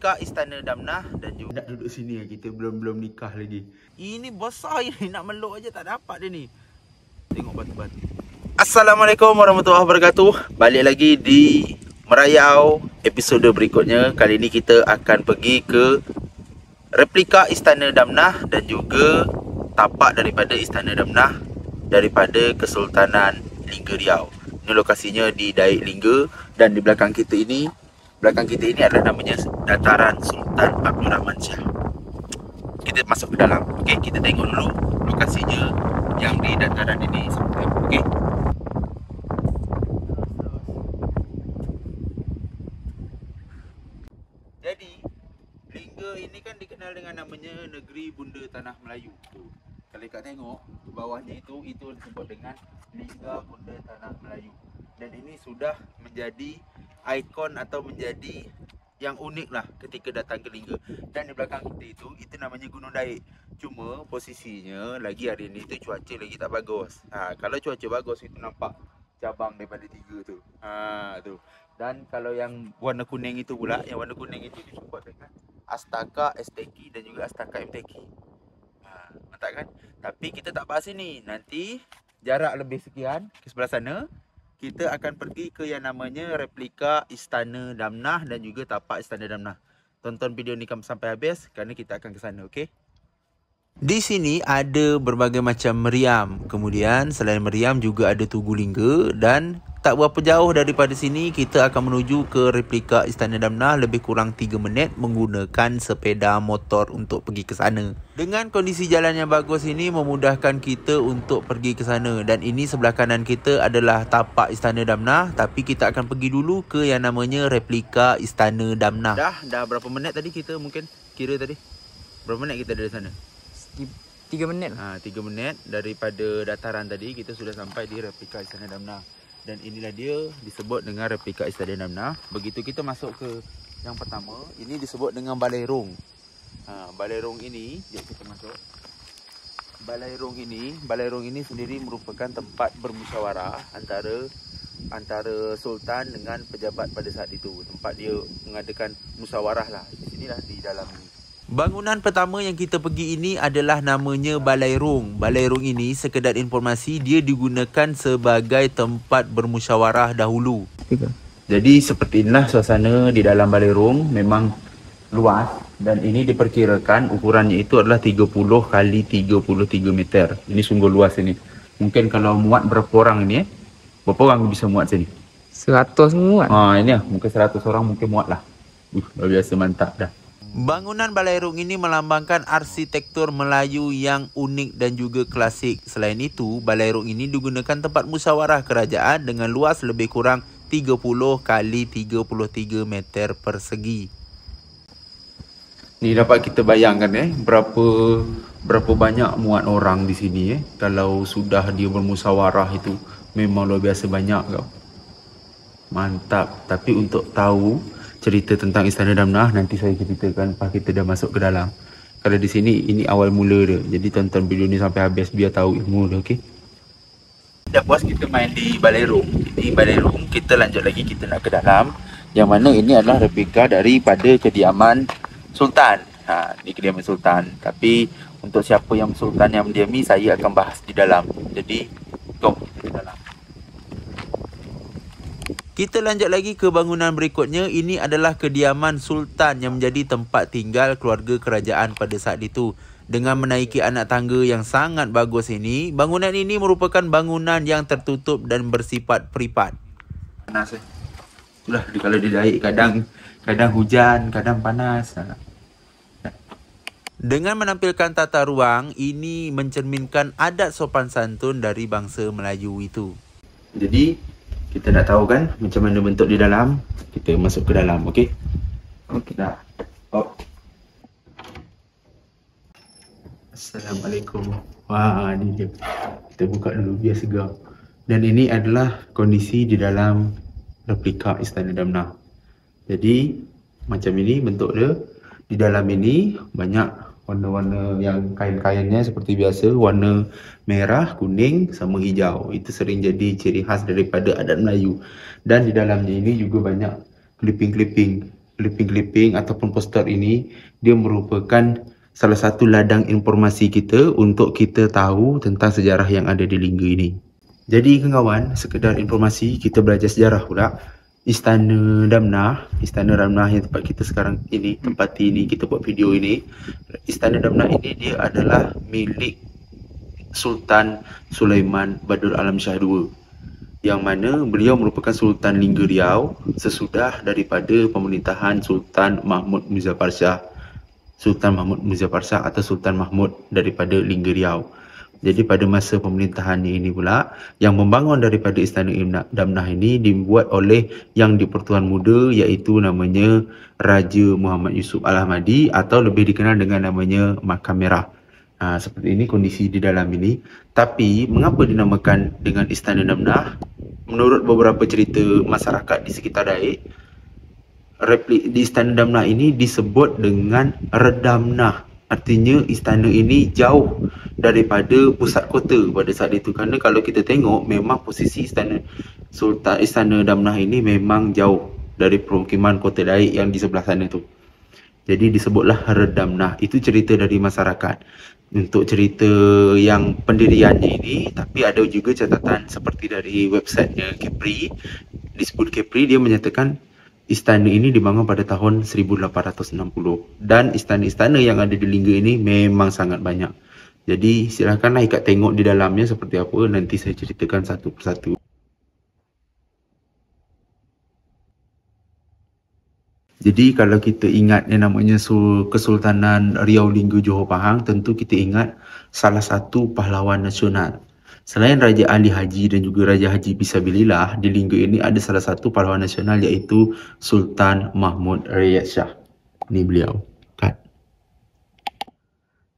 replika Istana Damnah dan juga nak duduk sini ya, kita belum nikah lagi. Ini besar ini, nak meluk aja tak dapat dia ni. Tengok batu-batu. Assalamualaikum warahmatullahi wabarakatuh. Balik lagi di Merayau episod berikutnya. Kali ini kita akan pergi ke replika Istana Damnah dan juga tapak daripada Istana Damnah daripada Kesultanan Lingga Riau. Ini lokasinya di Daik Lingga dan di belakang kita ini adalah namanya Dataran Sultan Abdul Rahman Shah. Kita masuk ke dalam. Okey, kita tengok dulu lokasinya yang di dataran ini seperti apa. Okey. Jadi, Lingga ini kan dikenal dengan namanya Negeri Bunda Tanah Melayu. Tuh. Kalau kau tengok di bawahnya itu disebut dengan Lingga Bunda Tanah Melayu. Dan ini sudah menjadi ikon atau menjadi yang unik lah ketika datang ke Lingga. Dan di belakang kita itu namanya Gunung Daik. Cuma posisinya lagi hari ni tu cuaca lagi tak bagus. Kalau cuaca bagus itu nampak cabang daripada 3 tu. Tu. Dan kalau yang warna kuning itu pula, yang warna kuning itu disebut dengan Astaka STK dan juga Astaka MTK. Mantap kan? Tapi kita tak bahas ini. Nanti jarak lebih sekian ke sebelah sana, kita akan pergi ke yang namanya replika Istana Damnah dan juga tapak Istana Damnah. Tonton video ni sampai habis kerana kita akan ke sana, okey? Di sini ada berbagai macam meriam. Kemudian selain meriam juga ada Tugu Lingga dan tak berapa jauh daripada sini kita akan menuju ke replika Istana Damnah, lebih kurang 3 minit menggunakan sepeda motor untuk pergi ke sana. Dengan kondisi jalan yang bagus ini memudahkan kita untuk pergi ke sana dan ini sebelah kanan kita adalah tapak Istana Damnah, tapi kita akan pergi dulu ke yang namanya replika Istana Damnah. Dah berapa minit tadi kita mungkin kira tadi? Berapa minit kita dari sana? 3 minit. 3 minit daripada dataran tadi kita sudah sampai di replika Istana Damnah. Dan inilah dia disebut dengan replika Istana Damnah. Begitu kita masuk ke yang pertama, ini disebut dengan Balai Rong. Balai Rong ini, jom kita masuk. Balai Rong ini sendiri merupakan tempat bermusyawarah antara sultan dengan pejabat pada saat itu. Tempat dia mengadakan musyawarah lah. Di sinilah di dalam ini. Bangunan pertama yang kita pergi ini adalah namanya Balai Rong. Balai Rong ini sekedar informasi, dia digunakan sebagai tempat bermusyawarah dahulu. Jadi seperti inilah suasana di dalam Balai Rong. Memang luas dan ini diperkirakan ukurannya itu adalah 30 kali 33 meter. Ini sungguh luas ini. Mungkin kalau muat berapa orang ini berapa orang bisa muat sini? 100 muat. Ini lah, mungkin 100 orang mungkin muat lah. Luar biasa mantap dah. Bangunan Balai Rong ini melambangkan arsitektur Melayu yang unik dan juga klasik. Selain itu, Balai Rong ini digunakan tempat musyawarah kerajaan dengan luas lebih kurang 30 kali 33 meter persegi. Ni dapat kita bayangkan berapa banyak muat orang di sini kalau sudah dia bermusyawarah itu memang luar biasa banyak kau. Mantap. Tapi untuk tahu cerita tentang Istana Damnah nanti saya ceritakan lepas kita dah masuk ke dalam. Kalau di sini ini awal mula dia. Jadi tonton video ni sampai habis biar tahu ilmu dia, okey? Dah puas kita main di Balai Rong. Di Balai Rong kita lanjut lagi, kita nak ke dalam. Yang mana ini adalah replika daripada kediaman Sultan. Ni kediaman Sultan. Tapi untuk siapa yang Sultan yang mendiami saya akan bahas di dalam. Jadi jom kita ke dalam. Kita lanjut lagi ke bangunan berikutnya. Ini adalah kediaman Sultan yang menjadi tempat tinggal keluarga kerajaan pada saat itu. Dengan menaiki anak tangga yang sangat bagus ini, bangunan ini merupakan bangunan yang tertutup dan bersifat privat. Panas itulah kalau dia naik kadang hujan, kadang panas. Dengan menampilkan tata ruang, ini mencerminkan adat sopan santun dari bangsa Melayu itu. Jadi kita nak tahu kan macam mana bentuk di dalam. Kita masuk ke dalam, okey? Okey dah. Assalamualaikum. Wah, ni dia. Kita buka dulu biar segar. Dan ini adalah kondisi di dalam replika Istana Damnah. Jadi macam ini bentuk dia. Di dalam ini banyak warna-warna yang kain-kainnya seperti biasa, warna merah, kuning sama hijau. Itu sering jadi ciri khas daripada adat Melayu. Dan di dalamnya ini juga banyak clipping-clipping clipping-clipping ataupun poster ini, dia merupakan salah satu ladang informasi kita untuk kita tahu tentang sejarah yang ada di Lingga ini. Jadi kawan, sekedar informasi, kita belajar sejarah pula. Istana Damnah yang tempat kita sekarang ini, tempat ini, kita buat video ini. Istana Damnah ini dia adalah milik Sultan Sulaiman Badul Alam Shah II, yang mana beliau merupakan Sultan Lingga Riau sesudah daripada pemerintahan Sultan Mahmud Muzaffar Shah. Sultan Mahmud Muzaffar Shah atau Sultan Mahmud daripada Lingga Riau. Jadi pada masa pemerintahannya ini pula, yang membangun daripada Istana Damnah ini dibuat oleh Yang di-Pertuan Muda, iaitu namanya Raja Muhammad Yusuf Al-Ahmadi atau lebih dikenal dengan namanya Makam Merah. Seperti ini kondisi di dalam ini. Tapi mengapa dinamakan dengan Istana Damnah? Menurut beberapa cerita masyarakat di sekitar Daik, di Istana Damnah ini disebut dengan Redamnah. Artinya istana ini jauh daripada pusat kota pada saat itu. Kerana kalau kita tengok, memang posisi Istana Damnah ini memang jauh dari permukiman kota Daik yang di sebelah sana tu. Jadi disebutlah Redamnah. Itu cerita dari masyarakat. Untuk cerita yang pendiriannya ini, tapi ada juga catatan seperti dari websitenya Kepri. Disebut Kepri, dia menyatakan istana ini dibangun pada tahun 1860 dan istana-istana yang ada di Lingga ini memang sangat banyak. Jadi silakanlah ikat tengok di dalamnya seperti apa, nanti saya ceritakan satu persatu. Jadi kalau kita ingat yang namanya Kesultanan Riau Lingga Johor Pahang, tentu kita ingat salah satu pahlawan nasional. Selain Raja Ali Haji dan juga Raja Haji Fisabilillah, di Lingga ini ada salah satu pahlawan nasional iaitu Sultan Mahmud Riyad Shah. Ini beliau. Kat.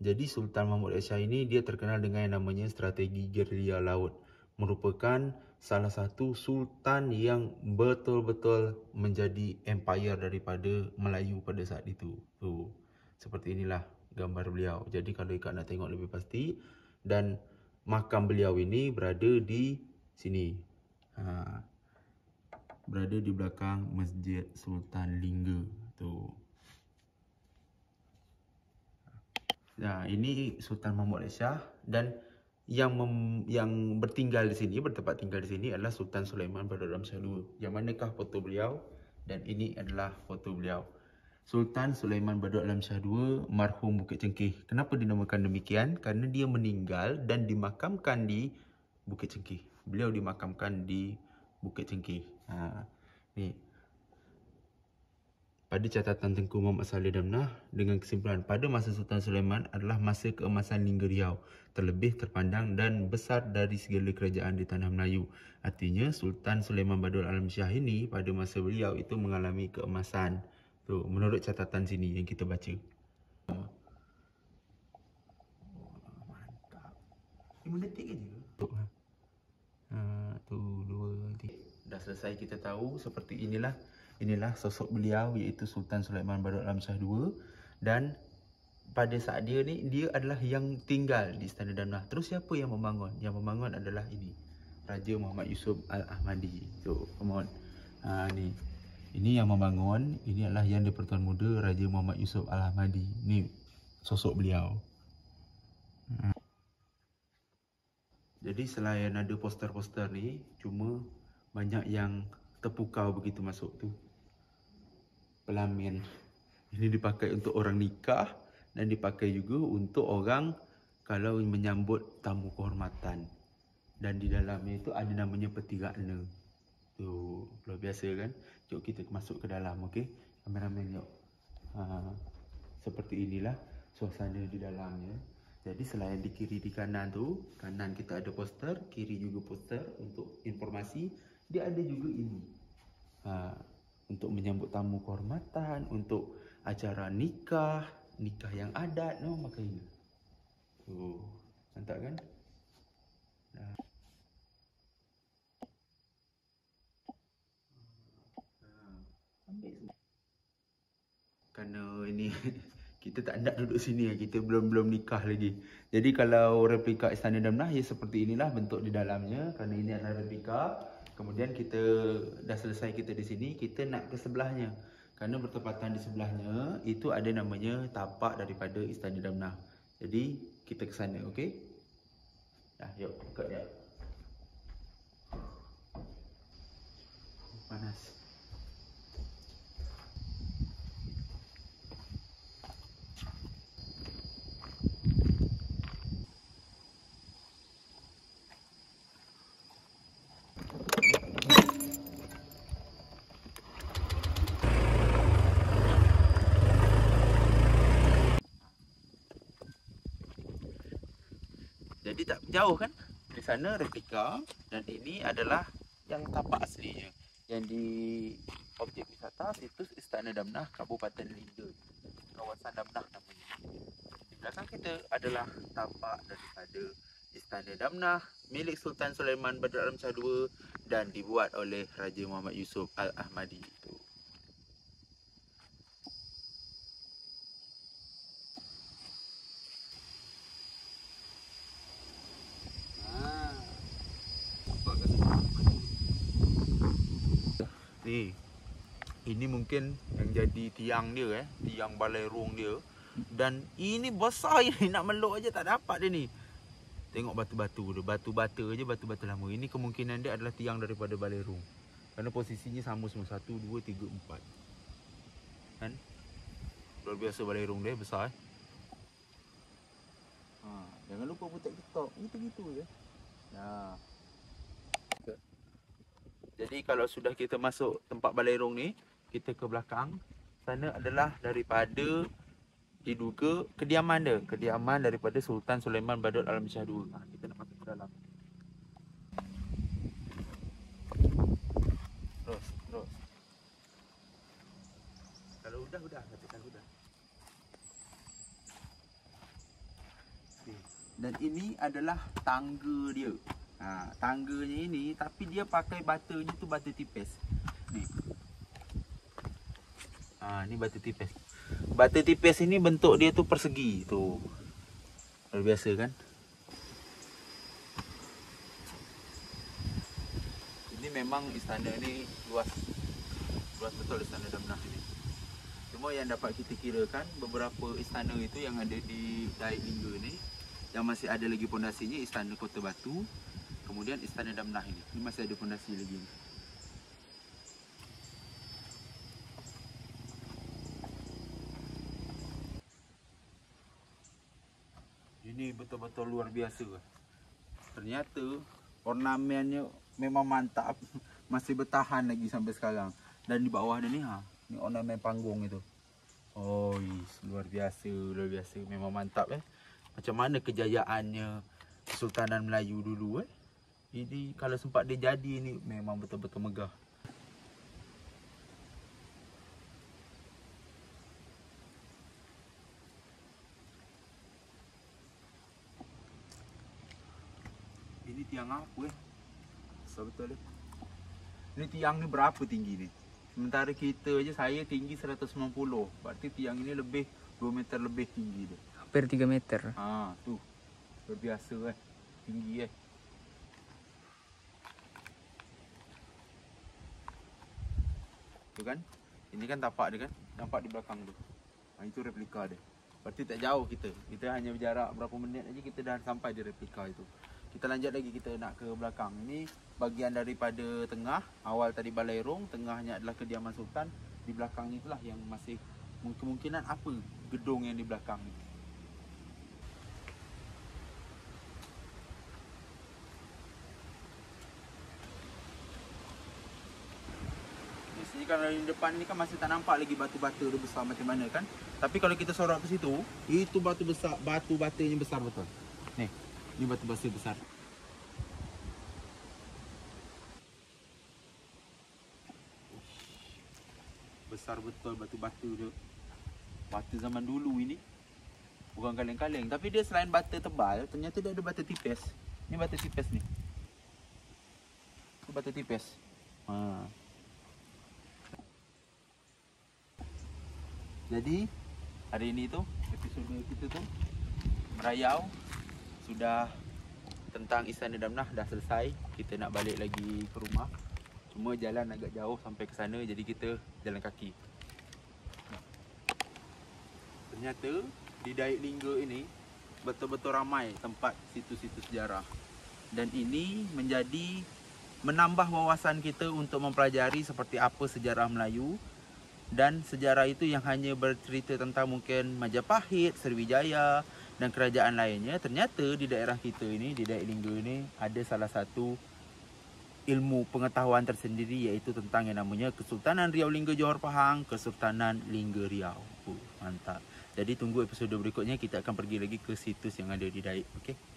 Jadi Sultan Mahmud Riyad Shah ini dia terkenal dengan yang namanya strategi gerilya laut. Merupakan salah satu sultan yang betul-betul menjadi empire daripada Melayu pada saat itu. Seperti inilah gambar beliau. Jadi kalau ikat nak tengok lebih pasti, dan makam beliau ini berada di sini. Berada di belakang Masjid Sultan Lingga tu. Nah, ini Sultan Mahmud Riyad Shah, dan yang bertinggal di sini, bertempat tinggal di sini adalah Sultan Sulaiman Badul Alam Shah II. Yang manakah foto beliau? Dan ini adalah foto beliau. Sultan Sulaiman Badul Alam Shah II, marhum Bukit Cengkih. Kenapa dinamakan demikian? Kerana dia meninggal dan dimakamkan di Bukit Cengkih. Beliau dimakamkan di Bukit Cengkih. Ni. Pada catatan Tengku Muhammad Saleh Damnah, dengan kesimpulan pada masa Sultan Sulaiman adalah masa keemasan Lingga Riau, terlebih terpandang dan besar dari segala kerajaan di tanah Melayu. Artinya Sultan Sulaiman Badul Alam Shah ini pada masa beliau itu mengalami keemasan. Tu, menurut catatan sini yang kita baca. Mantap. 5 detik je. Tu 2 3. Dah selesai kita tahu seperti inilah. Inilah sosok beliau, iaitu Sultan Sulaiman Badul Alam Shah II. Dan pada saat dia ni, dia adalah yang tinggal di Istana Damnah. Terus siapa yang membangun? Yang membangun adalah ini, Raja Muhammad Yusuf Al-Ahmadi. So, come on. Ni. Ini yang membangun. Ini adalah Yang di-Pertuan Muda, Raja Muhammad Yusuf Al-Ahmadi. Ni sosok beliau. Jadi selain ada poster-poster ni, cuma banyak yang terpukau begitu masuk tu. Pelamin. Ini dipakai untuk orang nikah dan dipakai juga untuk orang kalau menyambut tamu kehormatan. Dan di dalamnya itu ada namanya peti rana. Tu, luar biasa kan? Jom kita masuk ke dalam, okey? Kameraman jom. Seperti inilah suasana di dalamnya. Jadi selain di kiri di kanan tu, kanan kita ada poster, kiri juga poster untuk informasi. Dia ada juga ini. Untuk menyambut tamu kehormatan, untuk acara nikah yang adat, pakai ini. Mantap kan? Kerana ini kita tak nak duduk sini, kita belum nikah lagi. Jadi kalau replika Istana Damnah, ya seperti inilah bentuk di dalamnya. Kerana ini adalah replika. Kemudian kita dah selesai kita di sini, kita nak ke sebelahnya. Kerana bertepatan di sebelahnya, itu ada namanya tapak daripada Istana Damnah. Jadi, kita ke sana, okey? Dah, yuk, ikut dia. Panas. Jadi tak jauh kan? Di sana replika dan ini adalah yang tapak aslinya. Yang di objek wisata situs Istana Damnah Kabupaten Lingga. Kawasan Damnah namanya. Di belakang kita adalah tapak daripada Istana Damnah milik Sultan Sulaiman Badrul Alam Shah II dan dibuat oleh Raja Muhammad Yusof Al-Ahmadi itu. Ni, ini mungkin yang jadi tiang dia tiang balai rung dia. Dan ini besar ini, nak meluk aja tak dapat dia ni. Tengok batu-batu dia, batu bata aja, batu-batu lama. Ini kemungkinan dia adalah tiang daripada balai rung. Kerana posisinya sama semua, 1, 2, 3, 4. Kan? Luar biasa balai rung dia, besar jangan lupa putar TikTok, gitu-gitu je. Jadi kalau sudah kita masuk tempat balai rung ni, kita ke belakang. Sana adalah daripada diduga kediaman dia, kediaman daripada Sultan Sulaiman Badrul Alam Shah II. Kita nak masuk ke dalam. Terus. Kalau udah, katakan udah. Dan ini adalah tangga dia. Tangganya ini, tapi dia pakai batanya tu bata tipis. Ni. Ni bata tipis. Bata tipis ini bentuk dia tu persegi tu. Luar biasa kan? Ini memang istana ni luas. Luas betul Istana Damnah ini. Cuma yang dapat kita kirakan beberapa istana itu yang ada di Daik Lingga ni, yang masih ada lagi pondasinya Istana Kota Batu. Kemudian Istana Damnah ini masih ada fondasi lagi. Ini betul-betul luar biasa. Ternyata ornamennya memang mantap. Masih bertahan lagi sampai sekarang. Dan di bawah dia ni ni ornamen panggung itu. Luar biasa, luar biasa. Memang mantap Macam mana kejayaannya Kesultanan Melayu dulu Ini kalau sempat dia jadi ni memang betul-betul megah. Ini tiang apa besar betul Ni tiang ni berapa tinggi ni? Sementara kita je, saya tinggi 190. Berarti tiang ini lebih 2 meter lebih tinggi dia. Hampir 3 meter. Tu. Luar biasa tinggi Tu kan? Ini kan tapak dia kan? Nampak di belakang tu. Itu replika dia. Berarti tak jauh kita. Kita hanya berjarak berapa minit aja kita dah sampai di replika itu. Kita lanjut lagi, kita nak ke belakang. Ini bahagian daripada tengah. Awal tadi balai rung, tengahnya adalah kediaman sultan. Di belakang itulah yang masih kemungkinan apa gedung yang di belakang ni. Kalau di depan ni kan masih tak nampak lagi batu-bata dia besar macam mana kan. Tapi kalau kita sorot ke situ, itu batu besar, batu-batanya besar betul. Ni batu-bata besar. Besar betul batu-bata dia. Batu zaman dulu ini. Bukan kaleng-kaleng, tapi dia selain bata tebal, ternyata dia ada bata tipis. Ni bata tipis ni. Ni bata tipis. Jadi hari ini tu episod kita tu merayau sudah tentang Istana Damnah dah selesai. Kita nak balik lagi ke rumah. Cuma jalan agak jauh sampai ke sana, jadi kita jalan kaki. Ternyata di Dayak Lingga ini betul-betul ramai tempat situs-situs sejarah. Dan ini menambah wawasan kita untuk mempelajari seperti apa sejarah Melayu. Dan sejarah itu yang hanya bercerita tentang mungkin Majapahit, Sriwijaya dan kerajaan lainnya. Ternyata di daerah kita ini, di Dayak Lingga ini, ada salah satu ilmu pengetahuan tersendiri, iaitu tentang yang namanya Kesultanan Riau Lingga Johor Pahang, Kesultanan Lingga Riau. Mantap. Jadi tunggu episod berikutnya, kita akan pergi lagi ke situs yang ada di Dayak. Okey.